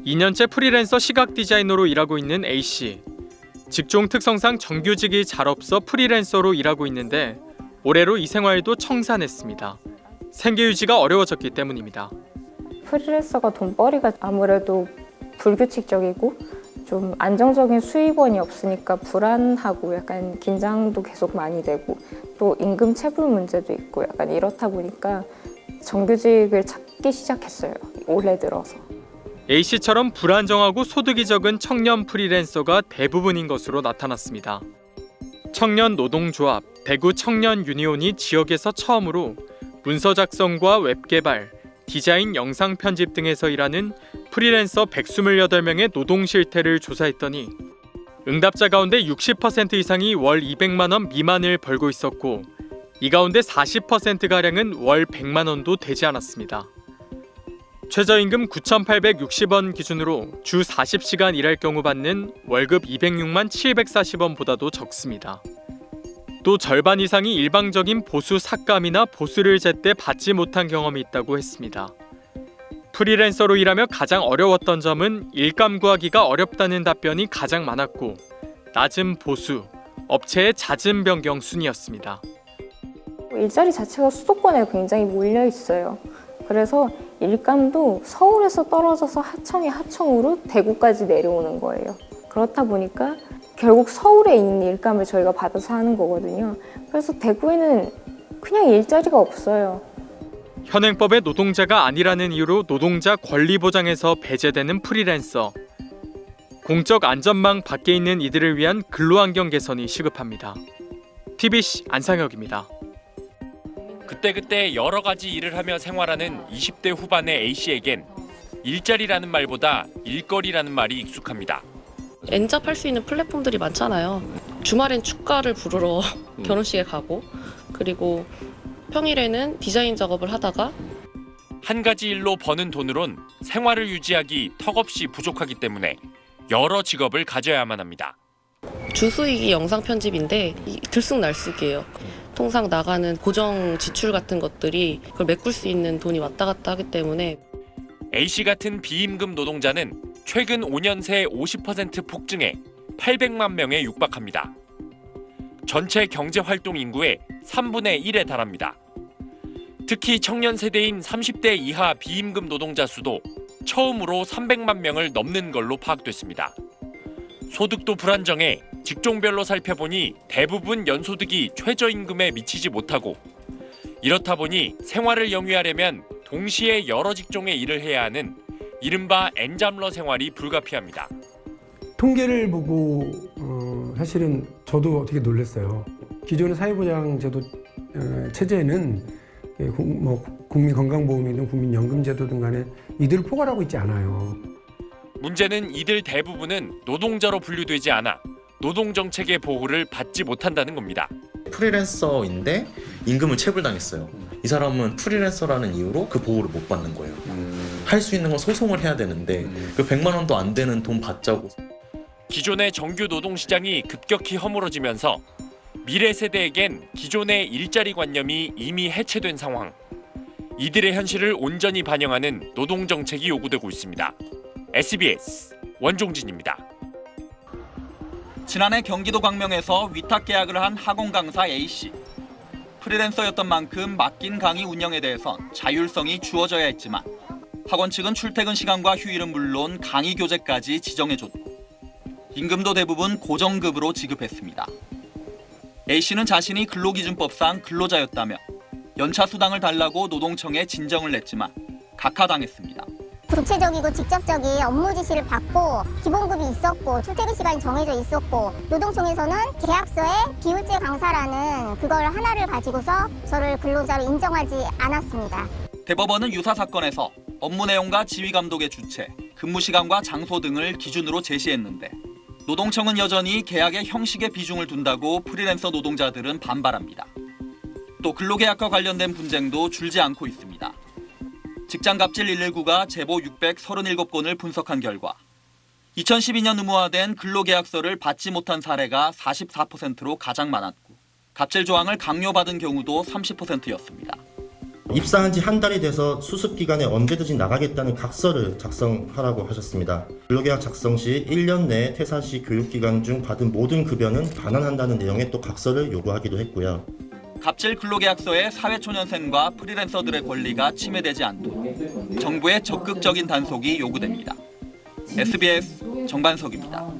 2년째 프리랜서 시각 디자이너로 일하고 있는 A씨. 직종 특성상 정규직이 잘 없어 프리랜서로 일하고 있는데 올해로 이 생활도 청산했습니다. 생계 유지가 어려워졌기 때문입니다. 프리랜서가 돈벌이가 아무래도 불규칙적이고 좀 안정적인 수입원이 없으니까 불안하고 약간 긴장도 계속 많이 되고 또 임금 체불 문제도 있고 약간 이렇다 보니까 정규직을 찾기 시작했어요. 올해 들어서. A씨처럼 불안정하고 소득이 적은 청년 프리랜서가 대부분인 것으로 나타났습니다. 청년 노동조합, 대구 청년 유니온이 지역에서 처음으로 문서 작성과 웹 개발, 디자인 영상 편집 등에서 일하는 프리랜서 128명의 노동 실태를 조사했더니 응답자 가운데 60% 이상이 월 200만 원 미만을 벌고 있었고 이 가운데 40%가량은 월 100만 원도 되지 않았습니다. 최저임금 9,860원 기준으로 주 40시간 일할 경우 받는 월급 206만 740원보다도 적습니다. 또 절반 이상이 일방적인 보수 삭감이나 보수를 제때 받지 못한 경험이 있다고 했습니다. 프리랜서로 일하며 가장 어려웠던 점은 일감 구하기가 어렵다는 답변이 가장 많았고 낮은 보수, 업체의 잦은 변경 순이었습니다. 일자리 자체가 수도권에 굉장히 몰려 있어요. 그래서 일감도 서울에서 떨어져서 하청이 하청으로 대구까지 내려오는 거예요. 그렇다 보니까 결국 서울에 있는 일감을 저희가 받아서 하는 거거든요. 그래서 대구에는 그냥 일자리가 없어요. 현행법의 노동자가 아니라는 이유로 노동자 권리 보장에서 배제되는 프리랜서. 공적 안전망 밖에 있는 이들을 위한 근로환경 개선이 시급합니다. TBC 안상혁입니다. 그때그때 여러 가지 일을 하며 생활하는 20대 후반의 A씨에겐 일자리라는 말보다 일거리라는 말이 익숙합니다. 엔잡할 수 있는 플랫폼들이 많잖아요. 주말엔 축가를 부르러 결혼식에 가고 그리고 평일에는 디자인 작업을 하다가 한 가지 일로 버는 돈으론 생활을 유지하기 턱없이 부족하기 때문에 여러 직업을 가져야만 합니다. 주수익이 영상 편집인데 들쑥날쑥이에요. 통상 나가는 고정 지출 같은 것들이 그걸 메꿀 수 있는 돈이 왔다 갔다 하기 때문에 A씨 같은 비임금 노동자는 최근 5년 새 50% 폭증해 800만 명에 육박합니다. 전체 경제활동 인구의 3분의 1에 달합니다. 특히 청년 세대인 30대 이하 비임금 노동자 수도 처음으로 300만 명을 넘는 걸로 파악됐습니다. 소득도 불안정해 직종별로 살펴보니 대부분 연소득이 최저임금에 미치지 못하고 이렇다 보니 생활을 영위하려면 동시에 여러 직종의 일을 해야 하는 이른바 엔잡러 생활이 불가피합니다. 통계를 보고 사실은 저도 되게 놀랐어요. 기존의 사회보장제도 체제는 국민건강보험이든 국민연금제도든 간에 이들을 포괄하고 있지 않아요. 문제는 이들 대부분은 노동자로 분류되지 않아 노동정책의 보호를 받지 못한다는 겁니다. 프리랜서인데 임금을 체불당했어요. 이 사람은 프리랜서라는 이유로 그 보호를 못 받는 거예요. 할 수 있는 건 소송을 해야 되는데 그 100만 원도 안 되는 돈 받자고. 기존의 정규 노동시장이 급격히 허물어지면서 미래 세대에겐 기존의 일자리 관념이 이미 해체된 상황. 이들의 현실을 온전히 반영하는 노동정책이 요구되고 있습니다. SBS 원종진입니다. 지난해 경기도 광명에서 위탁 계약을 한 학원 강사 A씨. 프리랜서였던 만큼 맡긴 강의 운영에 대해선 자율성이 주어져야 했지만 학원 측은 출퇴근 시간과 휴일은 물론 강의 교재까지 지정해줬고 임금도 대부분 고정급으로 지급했습니다. A씨는 자신이 근로기준법상 근로자였다며 연차 수당을 달라고 노동청에 진정을 냈지만 각하당했습니다. 구체적이고 직접적인 업무 지시를 받고 기본급이 있었고 출퇴근 시간이 정해져 있었고 노동청에서는 계약서에 비율제 강사라는 그걸 하나를 가지고서 저를 근로자로 인정하지 않았습니다. 대법원은 유사 사건에서 업무 내용과 지휘 감독의 주체, 근무 시간과 장소 등을 기준으로 제시했는데 노동청은 여전히 계약의 형식에 비중을 둔다고 프리랜서 노동자들은 반발합니다. 또 근로계약과 관련된 분쟁도 줄지 않고 있습니다. 직장갑질 119가 제보 637건을 분석한 결과 2012년 의무화된 근로계약서를 받지 못한 사례가 44%로 가장 많았고 갑질 조항을 강요받은 경우도 30%였습니다. 입사한 지 한 달이 돼서 수습 기간에 언제든지 나가겠다는 각서를 작성하라고 하셨습니다. 근로계약 작성 시 1년 내에 퇴사 시 교육 기간 중 받은 모든 급여는 반환한다는 내용의 또 각서를 요구하기도 했고요. 갑질 근로계약서에 사회초년생과 프리랜서들의 권리가 침해되지 않도록 정부의 적극적인 단속이 요구됩니다. SBS 정반석입니다.